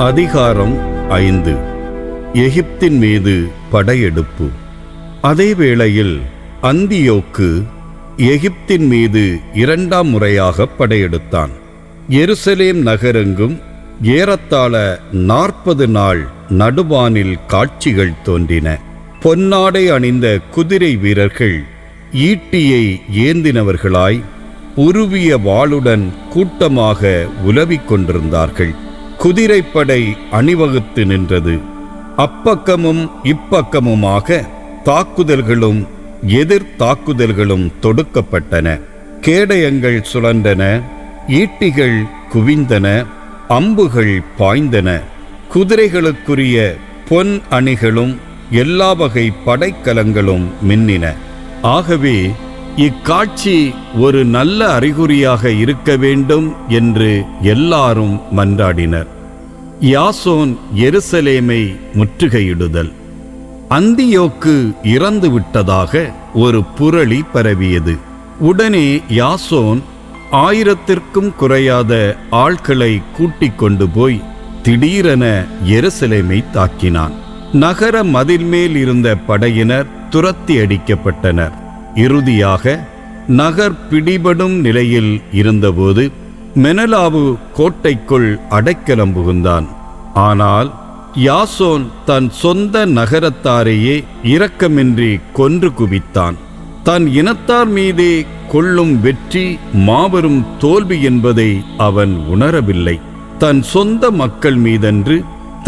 அதிகாரம் 5. எகிப்தின் மீது படையெடுப்பு. அதே வேளையில் அந்தியோக்கு எகிப்தின் மீது 2ஆம் முறையாக படையெடுத்தான். எருசலேம் நகரெங்கும் ஏறத்தாழ 40 நாள் நடுவானில் காட்சிகள் தோன்றின. பொன்னாடை அணிந்த குதிரை வீரர்கள் ஈட்டியை ஏந்தினவர்களாய் உருவிய வாளுடன் கூட்டமாக உலவிக் கொண்டிருந்தார்கள். குதிரைப்படை அணிவகுத்து நின்றது. அப்பக்கமும் இப்பக்கமுமாக தாக்குதல்களும் எதிர் தாக்குதல்களும் தொடுக்கப்பட்டன. கேடயங்கள் சுழன்றன, ஈட்டிகள் குவிந்தன, அம்புகள் பாய்ந்தன. குதிரைகளுக்குரிய பொன் அணிகளும் எல்லா வகை படைக்கலங்களும் மின்னின. ஆகவே இக்காட்சி ஒரு நல்ல அறிகுறியாக இருக்க வேண்டும் என்று எல்லாரும் மன்றாடினர். யாசோன் எருசலேமை முற்றுகையிடுதல். அந்தியோக்கு இறந்து விட்டதாக ஒரு புரளி பரவியது. உடனே யாசோன் 1000க்கும் குறையாத ஆட்களை கூட்டிக் கொண்டு போய் திடீரென எருசலேமை தாக்கினான். நகர மதில் மேல் இருந்த படையினர் துரத்தி அடிக்கப்பட்டனர். இறுதியாக நகர் பிடிபடும் நிலையில் இருந்தபோது மெனலாவு கோட்டைக்குள் அடைக்கலம் புகுந்தான். ஆனால் யாசோன் தன் சொந்த நகரத்தாரையே இரக்கமின்றி கொன்று குவித்தான். தன் இனத்தார் மீதே கொள்ளும் வெற்றி மாபெரும் தோல்வி என்பதை அவன் உணரவில்லை. தன் சொந்த மக்கள் மீதன்று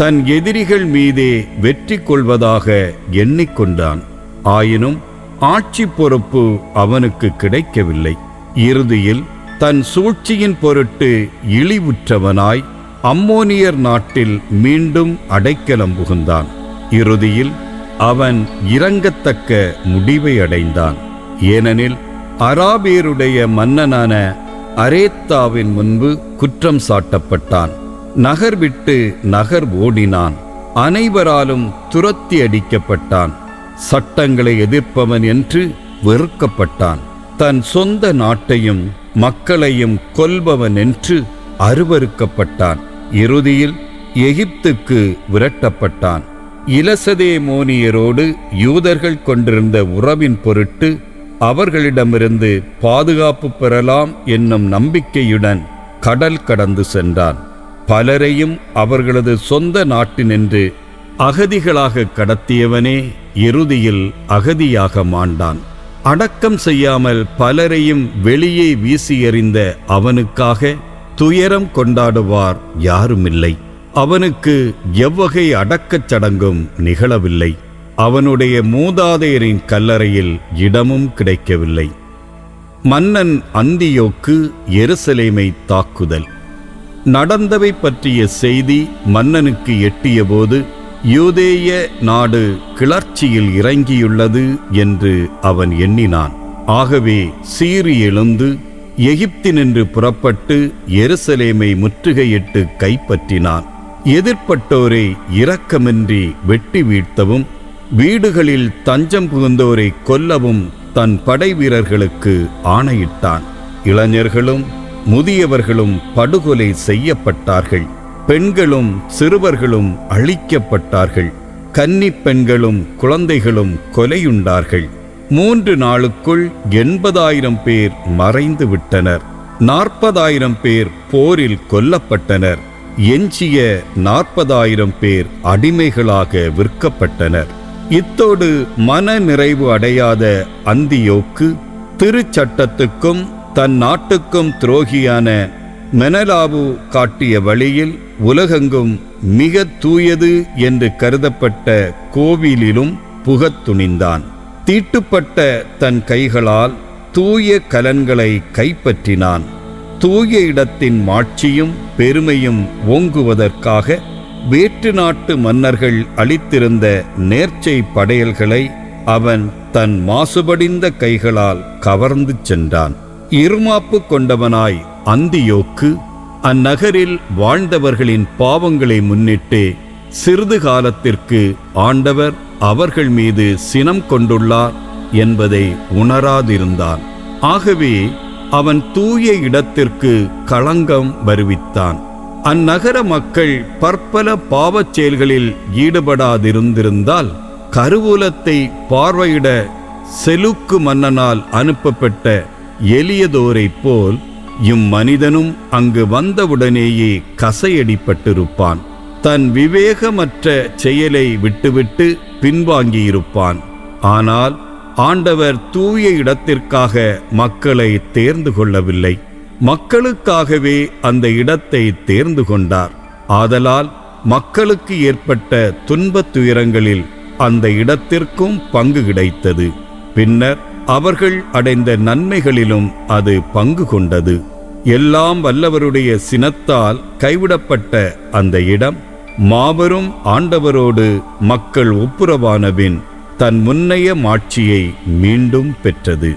தன் எதிரிகள் மீதே வெற்றி கொள்வதாக எண்ணிக்கொண்டான். ஆயினும் ஆட்சி பொறுப்பு அவனுக்கு கிடைக்கவில்லை. இறுதியில் தன் சூழ்ச்சியின் பொருட்டு இழிவுற்றவனாய் அம்மோனியர் நாட்டில் மீண்டும் அடைக்கலம் புகுந்தான். இறுதியில் அவன் இரங்கத்தக்க முடிவை அடைந்தான். ஏனெனில் அராபியருடைய மன்னனான அரேத்தாவின் முன்பு குற்றம் சாட்டப்பட்டான். நகர் விட்டு நகர் ஓடினான். அனைவராலும் துரத்தி அடிக்கப்பட்டான். சட்டங்களை எதிர்ப்பவன் என்று வெறுக்கப்பட்டான். தன் சொந்த நாட்டையும் மக்களையும் கொல்பவன் என்று அருவருக்கப்பட்டான். இறுதியில் எகிப்துக்கு விரட்டப்பட்டான். இலசதேமோனியரோடு யூதர்கள் கொண்டிருந்த உறவின் பொருட்டு அவர்களிடமிருந்து பாதுகாப்பு பெறலாம் என்னும் நம்பிக்கையுடன் கடல் கடந்து சென்றான். பலரையும் அவர்களது சொந்த நாட்டினின்று அகதிகளாக கடத்தியவனே இறுதியில் அகதியாக மாண்டான். அடக்கம் செய்யாமல் பலரையும் வெளியே வீசி எறிந்த அவனுக்காக துயரம் கொண்டாடுவார் யாருமில்லை. அவனுக்கு எவ்வகை அடக்கச் சடங்கும் நிகழவில்லை. அவனுடைய மூதாதையரின் கல்லறையில் இடமும் கிடைக்கவில்லை. மன்னன் அந்தியோக்கு எருசலேமை தாக்குதல். நடந்தவை பற்றிய செய்தி மன்னனுக்கு எட்டியபோது யூதேய நாடு கிளர்ச்சியில் இறங்கியுள்ளது என்று அவன் எண்ணினான். ஆகவே சீறி எழுந்து எகிப்தினின்று புறப்பட்டு எருசலேமை முற்றுகையிட்டு கைப்பற்றினான். எதிர்ப்பட்டோரை இரக்கமின்றி வெட்டி வீழ்த்தவும் வீடுகளில் தஞ்சம் புகுந்தோரை கொல்லவும் தன் படை வீரர்களுக்கு ஆணையிட்டான். இளைஞர்களும் முதியவர்களும் படுகொலை செய்யப்பட்டார்கள். பெண்களும் சிறுவர்களும் அழிக்கப்பட்டார்கள். கன்னிப் பெண்களும் குழந்தைகளும் கொலையுண்டார்கள். 3 நாளுக்குள் 80,000 பேர் மறைந்து விட்டனர். 40,000 பேர் போரில் கொல்லப்பட்டனர். எஞ்சிய 40,000 பேர் அடிமைகளாக விற்கப்பட்டனர். இத்தோடு மன நிறைவு அடையாத அந்தியோக்கு திருச்சட்டத்துக்கும் தன் நாட்டுக்கும் துரோகியான மெனலாவு காட்டிய வழியில் உலகெங்கும் மிக தூயது என்று கருதப்பட்ட கோவிலிலும் புகத் துணிந்தான். தீட்டுப்பட்ட தன் கைகளால் தூய கலன்களை கைப்பற்றினான். தூய இடத்தின் மாட்சியும் பெருமையும் ஓங்குவதற்காக வேற்று நாட்டு மன்னர்கள் அளித்திருந்த நேர்ச்சை படையல்களை அவன் தன் மாசுபடிந்த கைகளால் கவர்ந்து சென்றான். இருமாப்பு கொண்டவனாய் அந்தியோக்கு அந்நகரில் வாழ்ந்தவர்களின் பாவங்களை முன்னிட்டு சிறிது காலத்திற்கு ஆண்டவர் அவர்கள் மீது சினம் கொண்டுள்ளார் என்பதை உணராதிருந்தான். ஆகவே அவன் தூய இடத்திற்கு களங்கம் வருவித்தான். அந்நகர மக்கள் பற்பல பாவச் செயல்களில் ஈடுபடாதிருந்திருந்தால் கருவூலத்தை பார்வையிட செலுக்கு மன்னனால் அனுப்பப்பட்ட எளியதோரைப் போல் இம்மனிதனும் அங்கு வந்தவுடனேயே கசையடிப்பட்டிருப்பான். தன் விவேகமற்ற செயலை விட்டுவிட்டு பின்வாங்கியிருப்பான். ஆனால் ஆண்டவர் தூய இடத்திற்காக மக்களை தேர்ந்து கொள்ளவில்லை, மக்களுக்காகவே அந்த இடத்தை தேர்ந்து கொண்டார். ஆதலால் மக்களுக்கு ஏற்பட்ட துன்பத் துயரங்களில் அந்த இடத்திற்கும் பங்கு கிடைத்தது. பின்னர் அவர்கள் அடைந்த நன்மைகளிலும் அது பங்கு கொண்டது. எல்லாம் வல்லவருடைய சினத்தால் கைவிடப்பட்ட அந்த இடம் மாபெரும் ஆண்டவரோடு மக்கள் ஒப்புரவானபின் தன் முன்னைய மாட்சியை மீண்டும் பெற்றது.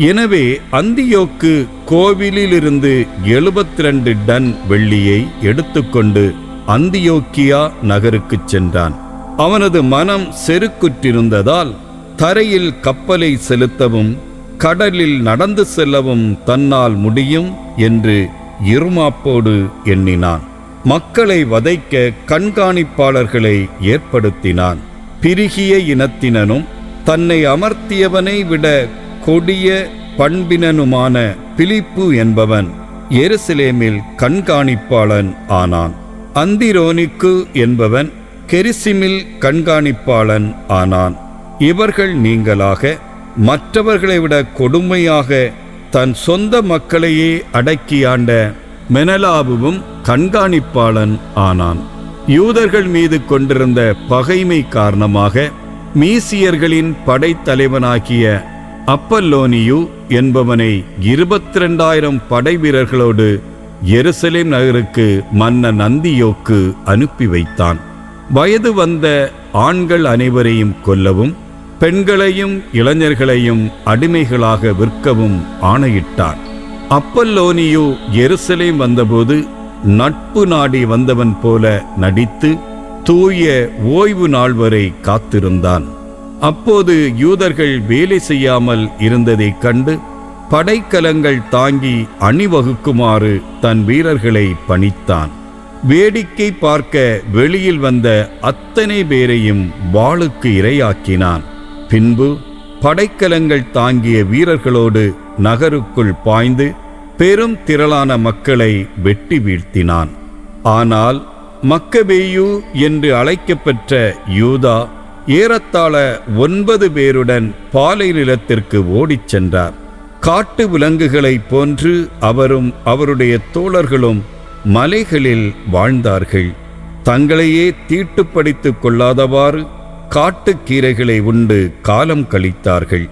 எனவே அந்தியோக்கு கோவிலிலிருந்து 72 டன் வெள்ளியை எடுத்துக்கொண்டு அந்தியோக்கியா நகருக்குச் சென்றான். அவனது மனம் செருக்குற்றிருந்ததால் தரையில் கப்பலை செலுத்தவும் கடலில் நடந்து செல்லவும் தன்னால் முடியும் என்று இருமாப்போடு எண்ணினான். மக்களை வதைக்க கண்காணிப்பாளர்களை ஏற்படுத்தினான். பிரிகிய இனத்தினனும் தன்னை அமர்த்தியவனை விட கொடிய பண்பினனுமான பிலிப்பு என்பவன் எருசலேமில் கண்காணிப்பாளன் ஆனான். அந்திரோனிக்கு என்பவன் கெரிசிமில் கண்காணிப்பாளன் ஆனான். இவர்கள் நீங்களாக மற்றவர்களை விட கொடுமையாக தன் சொந்த மக்களையே அடக்கியாண்ட மெனலாபுவும் கண்காணிப்பாளன் ஆனான். யூதர்கள் மீது கொண்டிருந்த பகைமை காரணமாக மீசியர்களின் படைத்தலைவனாகிய அப்பல்லோனியு என்பவனை 22,000 படை வீரர்களோடு எருசலேம் நகருக்கு மன்னன் அந்தியோக்கு அனுப்பி வைத்தான். வயது வந்த ஆண்கள் அனைவரையும் கொல்லவும் பெண்களையும் இளைஞர்களையும் அடிமைகளாக விற்கவும் ஆணையிட்டான். அப்பல்லோனியு எருசலேம் வந்தபோது நட்பு நாடி வந்தவன் போல நடித்து தூய ஓய்வு நாள் வரை காத்திருந்தான். அப்போது யூதர்கள் வேலை செய்யாமல் இருந்ததைக் கண்டு படைக்கலங்கள் தாங்கி அணிவகுக்குமாறு தன் வீரர்களை பணித்தான். வேடிக்கை பார்க்க வெளியில் வந்த அத்தனை பேரையும் வாளுக்கு இரையாக்கினான். பின்பு படைக்கலங்கள் தாங்கிய வீரர்களோடு நகருக்குள் பாய்ந்து பெரும் திரளான மக்களை வெட்டி வீழ்த்தினான். ஆனால் மக்கபேயு என்று அழைக்கப்பெற்ற யூதா ஏறத்தாழ 9 பேருடன் பாலை நிலத்திற்கு ஓடிச் சென்றார். காட்டு விலங்குகளைப் போன்று அவரும் அவருடைய தோழர்களும் மலைகளில் வாழ்ந்தார்கள். தங்களையே தீட்டுப்படுத்திக் கொள்ளாதவாறு காட்டுக்கீரைகளை உண்டு காலம் கழித்தார்கள்.